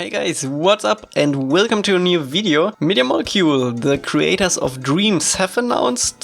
Hey guys, what's up and welcome to a new video. Media Molecule, the creators of Dreams, have announced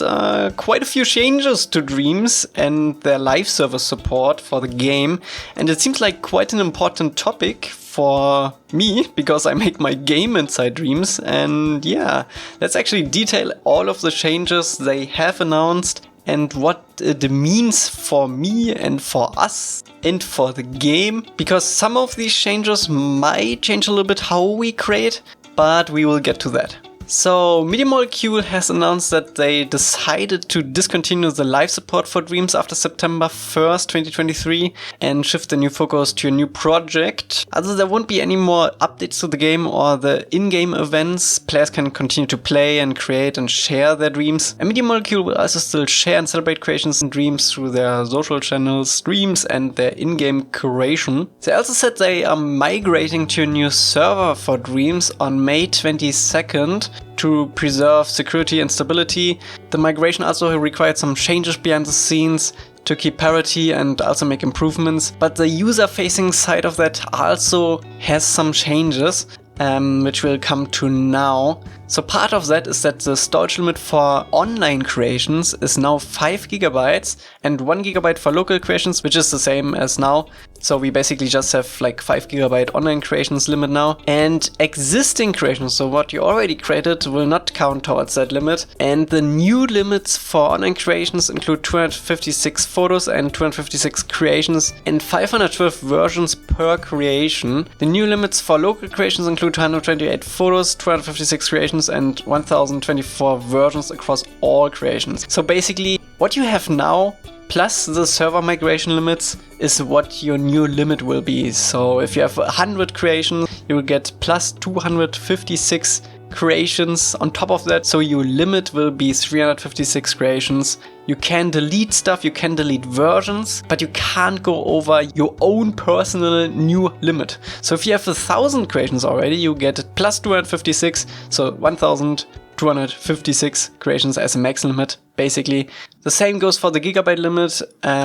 quite a few changes to Dreams and their live server support for the game, and it seems like quite an important topic for me because I make my game inside Dreams. And yeah, let's actually detail all of the changes they have announced and what it means for me and for us and for the game, because some of these changes might change a little bit how we create, but we will get to that. So Media Molecule has announced that they decided to discontinue the live support for Dreams after September 1st, 2023 and shift the new focus to a new project. Although there won't be any more updates to the game or the in-game events, players can continue to play and create and share their dreams. And Media Molecule will also still share and celebrate creations and dreams through their social channels, streams and their in-game creation. They also said they are migrating to a new server for Dreams on May 22nd. To preserve security and stability. The migration also required some changes behind the scenes to keep parity and also make improvements, but the user-facing side of that also has some changes, which we'll come to now. So part of that is that the storage limit for online creations is now 5 GB and 1 GB for local creations, which is the same as now. So we basically just have like 5 GB online creations limit now, and existing creations, so what you already created, will not count towards that limit. And the new limits for online creations include 256 photos and 256 creations and 512 versions per creation. The new limits for local creations include 228 photos, 256 creations and 1024 versions across all creations. So basically what you have now plus the server migration limits is what your new limit will be. So if you have 100 creations, you will get plus 256 creations on top of that. So your limit will be 356 creations. You can delete stuff, you can delete versions, but you can't go over your own personal new limit. So if you have 1,000 creations already, you get plus 256, so 1,256 creations as a max limit, basically. The same goes for the gigabyte limit.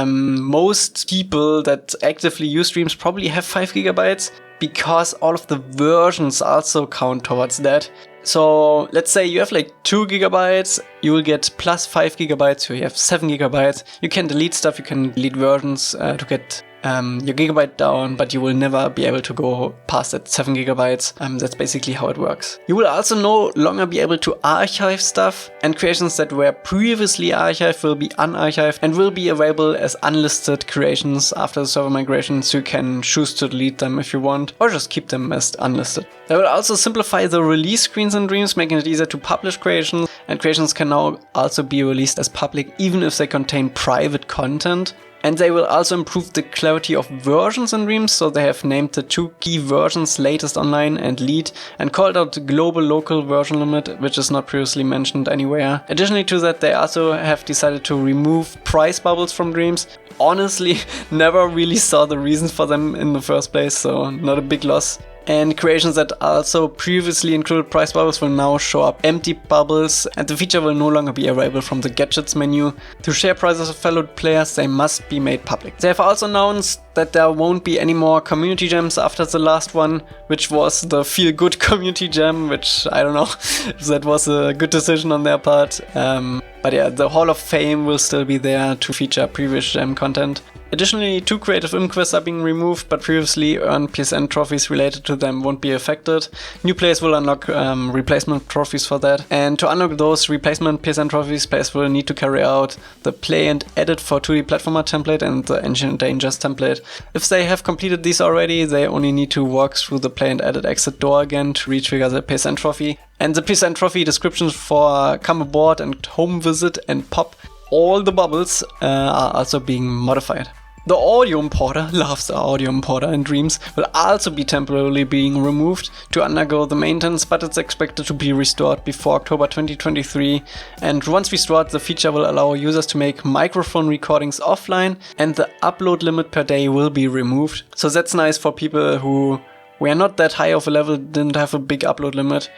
Most people that actively use Dreams probably have 5 GB because all of the versions also count towards that. So let's say you have like 2 GB, you will get plus 5 GB, so you have 7 GB. You can delete stuff, you can delete versions to get your gigabyte down, but you will never be able to go past that 7 GB. That's basically how it works. You will also no longer be able to archive stuff, and creations that were previously archived will be unarchived and will be available as unlisted creations after the server migration, so you can choose to delete them if you want or just keep them as unlisted. They will also simplify the release screens in Dreams, making it easier to publish creations, and creations can now also be released as public even if they contain private content. And they will also improve the clarity of versions in Dreams, so they have named the 2 key versions latest online and lead, and called out the global local version limit, which is not previously mentioned anywhere. Additionally to that, they also have decided to remove price bubbles from Dreams. Honestly, never really saw the reasons for them in the first place, so not a big loss. And creations that also previously included price bubbles will now show up empty bubbles, and the feature will no longer be available from the gadgets menu. To share prices with fellow players, they must be made public. They have also announced that there won't be any more community gems after the last one, which was the feel good community gem, which I don't know if that was a good decision on their part. But yeah, the Hall of Fame will still be there to feature previous gem content. Additionally, 2 creative quests are being removed, but previously earned PSN trophies related to them won't be affected. New players will unlock replacement trophies for that. And to unlock those replacement PSN trophies, players will need to carry out the Play and Edit for 2D Platformer template and the Ancient Dangers template. If they have completed these already, they only need to walk through the Play and Edit exit door again to retrigger the PSN trophy. And the PSN trophy descriptions for come aboard and home visit and pop all the bubbles are also being modified. The audio importer, loves the audio importer in Dreams, will also be temporarily being removed to undergo the maintenance, but it's expected to be restored before October 2023. And once restored, the feature will allow users to make microphone recordings offline, and the upload limit per day will be removed. So that's nice for people who were not that high of a level, didn't have a big upload limit.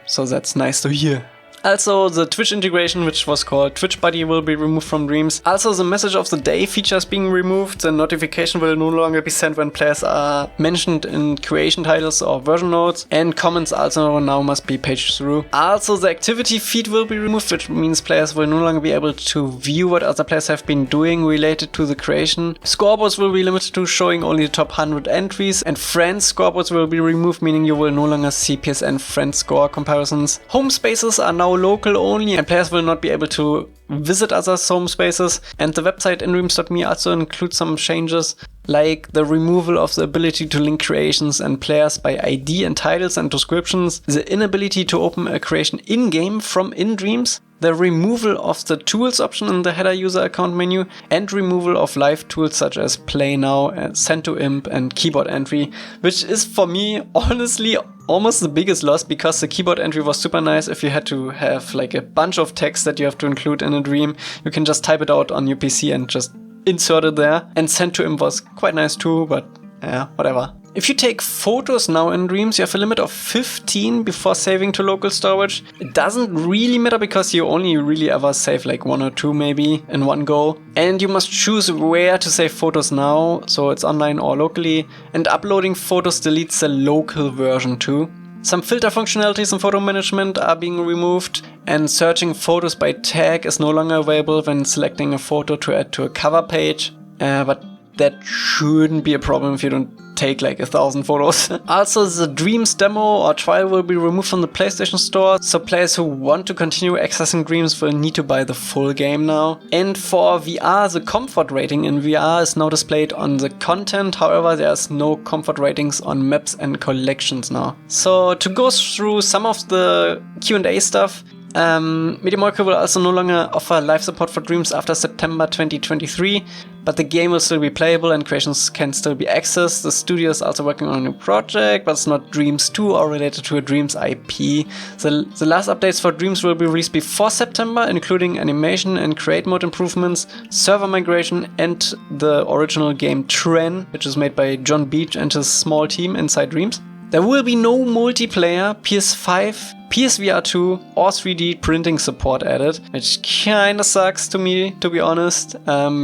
So that's nice to hear. Also, the Twitch integration, which was called Twitch Buddy, will be removed from Dreams. Also, the message of the day feature is being removed. The notification will no longer be sent when players are mentioned in creation titles or version notes. And comments also now must be paged through. Also, the activity feed will be removed, which means players will no longer be able to view what other players have been doing related to the creation. Scoreboards will be limited to showing only the top 100 entries. And friends scoreboards will be removed, meaning you will no longer see PSN friend score comparisons. Home spaces are now local only, and players will not be able to visit other home spaces. And the website indreams.me also includes some changes, like the removal of the ability to link creations and players by ID and titles and descriptions, the inability to open a creation in-game from InDreams, the removal of the tools option in the header user account menu, and removal of live tools such as Play Now, Send to Imp, and keyboard entry, which is for me honestly almost the biggest loss, because the keyboard entry was super nice. If you had to have like a bunch of text that you have to include in a dream, you can just type it out on your PC and just insert it there. And Send to Imp was quite nice too, but yeah, whatever. If you take photos now in Dreams, you have a limit of 15 before saving to local storage. It doesn't really matter because you only really ever save like 1 or 2 maybe in one go. And you must choose where to save photos now, so it's online or locally. And uploading photos deletes the local version too. Some filter functionalities in photo management are being removed, and searching photos by tag is no longer available when selecting a photo to add to a cover page. But that shouldn't be a problem if you don't take like 1,000 photos. Also, the Dreams demo or trial will be removed from the PlayStation Store, so players who want to continue accessing Dreams will need to buy the full game now. And for VR, the comfort rating in VR is now displayed on the content. However, there's no comfort ratings on maps and collections now. So to go through some of the Q&A stuff, MediaMolke will also no longer offer live support for Dreams after September 2023, but the game will still be playable and creations can still be accessed. The studio is also working on a new project, but it's not Dreams 2 or related to a Dreams IP. The last updates for Dreams will be released before September, including animation and create mode improvements, server migration, and the original game Channnel, which is made by John Beach and his small team inside Dreams. There will be no multiplayer, PS5, PSVR 2 or 3D printing support added, which kinda sucks to me, to be honest,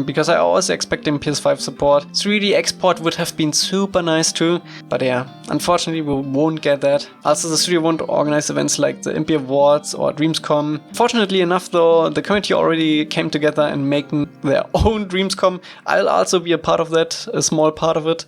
because I was expecting PS5 support. 3D export would have been super nice too, but yeah, unfortunately we won't get that. Also, the studio won't organize events like the Imp Awards or Dreamscom. Fortunately enough though, the community already came together and making their own Dreamscom. I'll also be a part of that, a small part of it.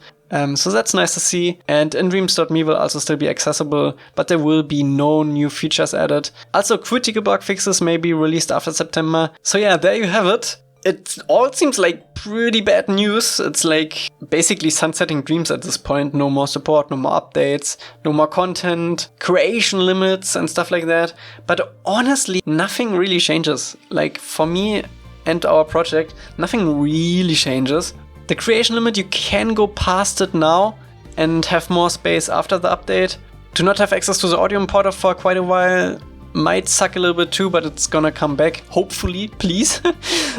So that's nice to see, and InDreams.me will also still be accessible, but there will be no new features added. Also, critical bug fixes may be released after September. So yeah, there you have it. It all seems like pretty bad news. It's like basically sunsetting Dreams at this point. No more support, no more updates, no more content, creation limits and stuff like that. But honestly, nothing really changes. Like for me and our project, nothing really changes. The creation limit, you can go past it now and have more space after the update. To not have access to the audio importer for quite a while might suck a little bit too, but it's gonna come back. Hopefully, please.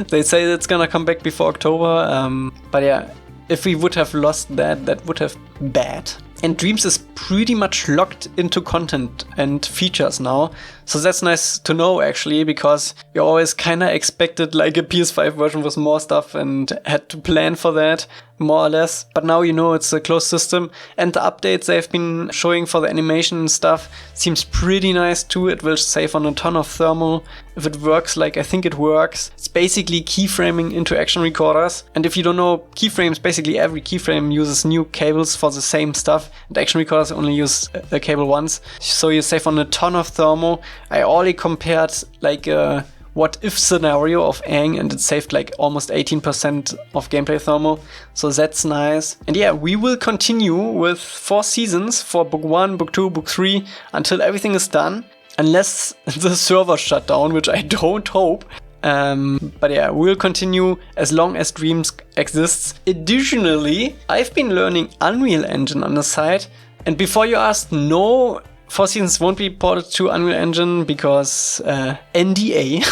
They say it's gonna come back before October. But yeah, if we would have lost that, that would have been bad. And Dreams is pretty much locked into content and features now. So that's nice to know actually, because you always kinda expected like a PS5 version with more stuff and had to plan for that, more or less. But now you know it's a closed system, and the updates they've been showing for the animation and stuff seems pretty nice too. It will save on a ton of thermal. If it works like I think it works, it's basically keyframing into action recorders. And if you don't know keyframes, basically every keyframe uses new cables for the same stuff, and action recorders only use a cable once. So you save on a ton of thermal. I already compared like a what if scenario of Aang, and it saved like almost 18% of gameplay thermal. So that's nice. And yeah, we will continue with 4 seasons for book 1, book 2, book 3 until everything is done. Unless the server shut down, which I don't hope. But yeah, we'll continue as long as Dreams exists. Additionally, I've been learning Unreal Engine on the side. And before you ask, no, 4 seasons won't be ported to Unreal Engine because NDA,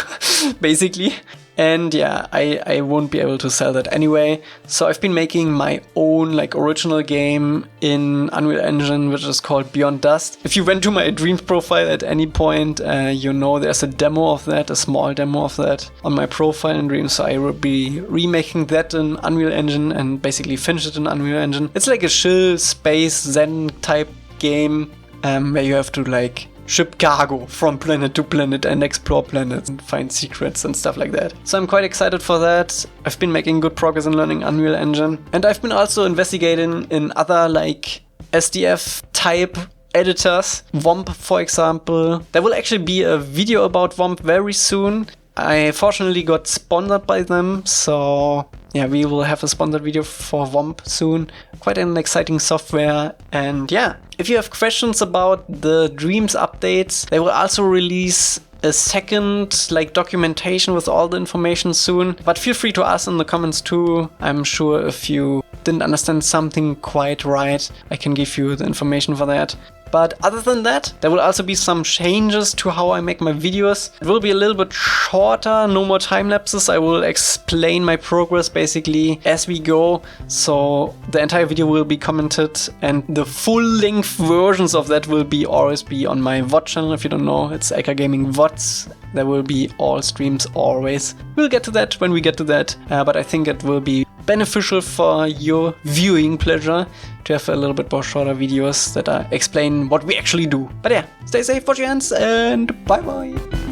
basically. And yeah, I won't be able to sell that anyway. So I've been making my own like original game in Unreal Engine, which is called Beyond Dust. If you went to my Dreams profile at any point, you know there's a demo of that, a small demo of that on my profile in Dreams. So I will be remaking that in Unreal Engine and basically finish it in Unreal Engine. It's like a chill space Zen type game where you have to like ship cargo from planet to planet and explore planets and find secrets and stuff like that. So I'm quite excited for that. I've been making good progress in learning Unreal Engine. And I've been also investigating in other like SDF type editors. Womp, for example. There will actually be a video about Womp very soon. I fortunately got sponsored by them, so yeah, we will have a sponsored video for Womp soon. Quite an exciting software. And yeah, if you have questions about the Dreams updates, they will also release a second like documentation with all the information soon. But feel free to ask in the comments too. I'm sure if you didn't understand something quite right, I can give you the information for that. But other than that, there will also be some changes to how I make my videos. It will be a little bit shorter, no more time lapses. I will explain my progress basically as we go. So the entire video will be commented and the full length versions of that will be always be on my VOD channel. If you don't know, it's Elca Gaming VODs. There will be all streams always. We'll get to that when we get to that. But I think it will be beneficial for your viewing pleasure to have a little bit more shorter videos that explain what we actually do. But yeah, stay safe, wash your hands, and bye bye.